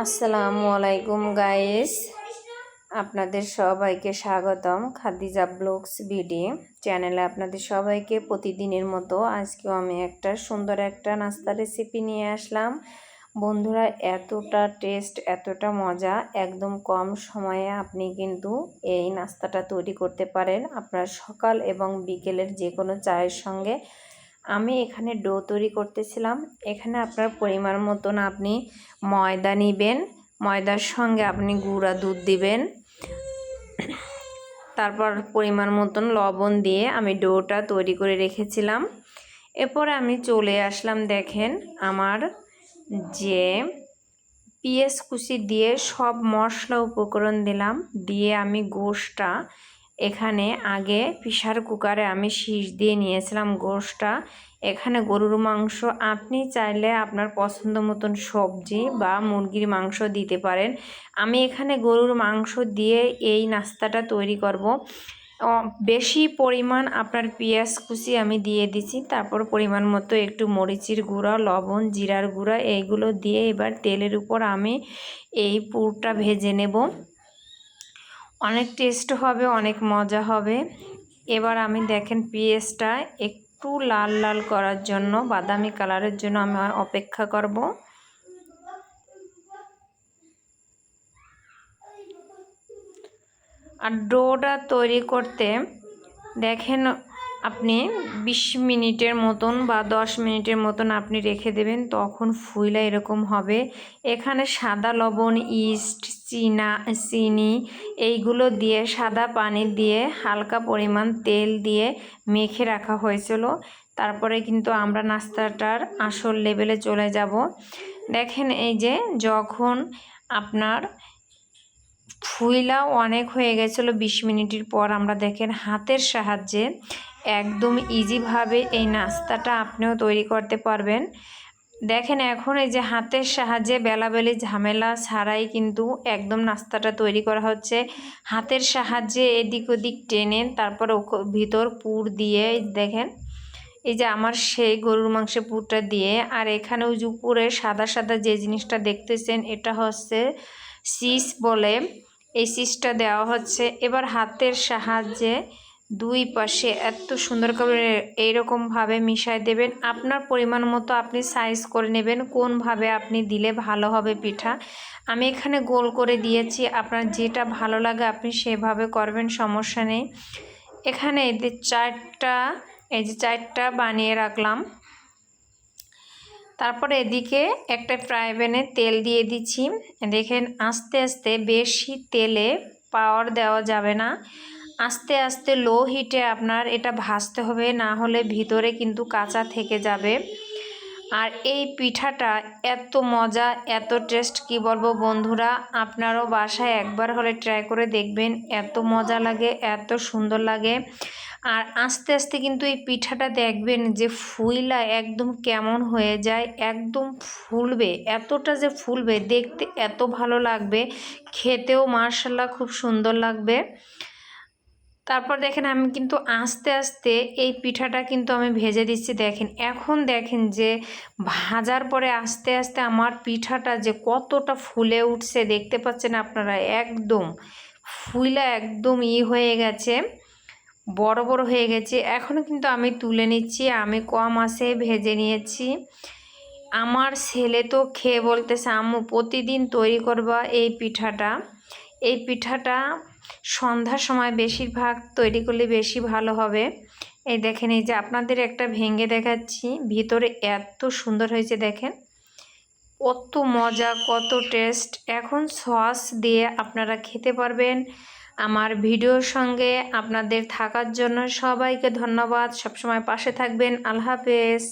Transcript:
আসসালামু আলাইকুম গাইস, আপনাদের সবাইকে স্বাগতম খাদিজা ব্লগস বিডি চ্যানেলে। আপনাদের সবাইকে প্রতিদিনের মতো আজকেও আমি একটা সুন্দর একটা নাস্তা রেসিপি নিয়ে আসলাম। বন্ধুরা, এতটা টেস্ট, এতটা মজা, একদম কম সময়ে আপনি কিন্তু এই নাস্তাটা তৈরি করতে পারেন আপনার সকাল এবং বিকেলের যে কোনো চায়ের সঙ্গে। আমি এখানে ডো তৈরি করতেছিলাম। এখানে আপনার পরিমাণ মতন আপনি ময়দা নেবেন, ময়দার সঙ্গে আপনি গুঁড়া দুধ দিবেন, তারপর পরিমাণ মতন লবণ দিয়ে আমি ডোটা তৈরি করে রেখেছিলাম। এরপরে আমি চলে আসলাম, দেখেন আমার যে পেঁয়াজ কুচি দিয়ে সব মশলা উপকরণ দিলাম, দিয়ে আমি গোশটা এখানে আগে প্রেসার কুকারে আমি শীষ দিয়ে নিয়েছিলাম গোশটা। এখানে গরুর মাংস, আপনি চাইলে আপনার পছন্দ মতন সবজি বা মুরগির মাংস দিতে পারেন। আমি এখানে গরুর মাংস দিয়ে এই নাস্তাটা তৈরি করব। বেশি পরিমাণ আপনার পেঁয়াজ কুচি আমি দিয়ে দিছি, তারপর পরিমাণ মতো একটু মরিচের গুঁড়া, লবণ, জিরার গুঁড়া এইগুলো দিয়ে এবার তেলের উপর আমি এই পুরটা ভেজে নেব। অনেক টেস্ট হবে, অনেক মজা হবে। এবার আমি দেখেন পেঁয়াজটা একটু লাল লাল করার জন্য, বাদামি কালারের জন্য আমি অপেক্ষা করব। আর ডোটা তৈরি করতে দেখেন আপনি 20 মিনিটের মতন বা 10 মিনিটের মতন আপনি রেখে দেবেন, তখন ফুইলা এরকম হবে। এখানে সাদা লবণ, ইস্ট, চিনি এইগুলো দিয়ে সাদা পানি দিয়ে হালকা পরিমাণ তেল দিয়ে মেখে রাখা হয়েছিল। তারপরে কিন্তু আমরা নাস্তাটার আসল লেভেলে চলে যাব। দেখেন এই যে যখন আপনার ফুইলাও অনেক হয়ে গেছিলো 20 মিনিটের পর, আমরা দেখেন হাতের সাহায্যে একদম ইজিভাবে এই নাস্তাটা আপনিও তৈরি করতে পারবেন। দেখেন এখন এই যে হাতের সাহায্যে বেলাবেলি ঝামেলা ছাড়াই কিন্তু একদম নাস্তাটা তৈরি করা হচ্ছে। হাতের সাহায্যে এদিক ওদিক টেনে তারপর ভিতর পুর দিয়ে দেখেন এই যে আমার সেই গরুর মাংসের পুরটা দিয়ে, আর এখানে ওই যে উপরে সাদা সাদা যে জিনিসটা দেখতেছেন এটা হচ্ছে চিজ বলে, এই চিজটা দেওয়া হচ্ছে। এবার হাতের সাহায্যে দুই পাশে এত সুন্দর করে এইরকমভাবে মিশাই দেবেন। আপনার পরিমাণ মতো আপনি সাইজ করে নেবেন কোনভাবে আপনি দিলে ভালো হবে পিঠা। আমি এখানে গোল করে দিয়েছি, আপনার যেটা ভালো লাগে আপনি সেভাবে করবেন, সমস্যা নেই। এখানে এদের চারটা বানিয়ে রাখলাম। তারপরে এদিকে একটা ফ্রাই প্যানে তেল দিয়ে দিচ্ছি। দেখেন আস্তে আস্তে, বেশি তেলে পাওয়ার দেওয়া যাবে না, আস্তে আস্তে লো হিটে আপনার এটা ভাজতে হবে, না হলে ভিতরে কিন্তু কাঁচা থেকে যাবে। আর এই পিঠাটা এত মজা, এত টেস্ট, কি বলবো বন্ধুরা, আপনারাও বাসায় একবার হলে ট্রাই করে দেখবেন, এত মজা লাগে, এত সুন্দর লাগে। আর আস্তে আস্তে কিন্তু এই পিঠাটা দেখবেন যে ফুইলা একদম কেমন হয়ে যায়, একদম ফুলবে, এতটা যে ফুলবে, দেখতে এত ভালো লাগবে, খেতেও মাশাআল্লাহ খুব সুন্দর লাগবে। তারপর দেখেন আমি কিন্তু আস্তে আস্তে এই পিঠাটা কিন্তু আমি ভেজে দিচ্ছি। দেখেন এখন দেখেন যে ভাজার পরে আস্তে আস্তে আমার পিঠাটা যে কতটা ফুলে উঠছে দেখতে পাচ্ছেন আপনারা, একদম ফুইলা একদম হয়ে গেছে, বড় বড় হয়ে গেছে। এখনও কিন্তু আমি তুলে নিচ্ছি, আমি কম আঁচে ভেজে নিয়েছি। আমার ছেলে তো খেয়ে বলতেছে আম্মু প্রতিদিন তৈরি করবা এই পিঠাটা। এই পিঠাটা সন্ধ্যার সময় বেশিরভাগ তৈরি করলে বেশি ভালো হবে। এই দেখেন, এই যে আপনাদের একটা ভেঙে দেখাচ্ছি, ভিতরে এত সুন্দর হয়েছে, দেখেন কত মজা, কত টেস্ট। এখন সস দিয়ে আপনারা খেতে পারবেন। আমার ভিডিওর সঙ্গে আপনাদের থাকার জন্য সবাইকে ধন্যবাদ, সবসময় পাশে থাকবেন। আল্লাহ হাফেজ।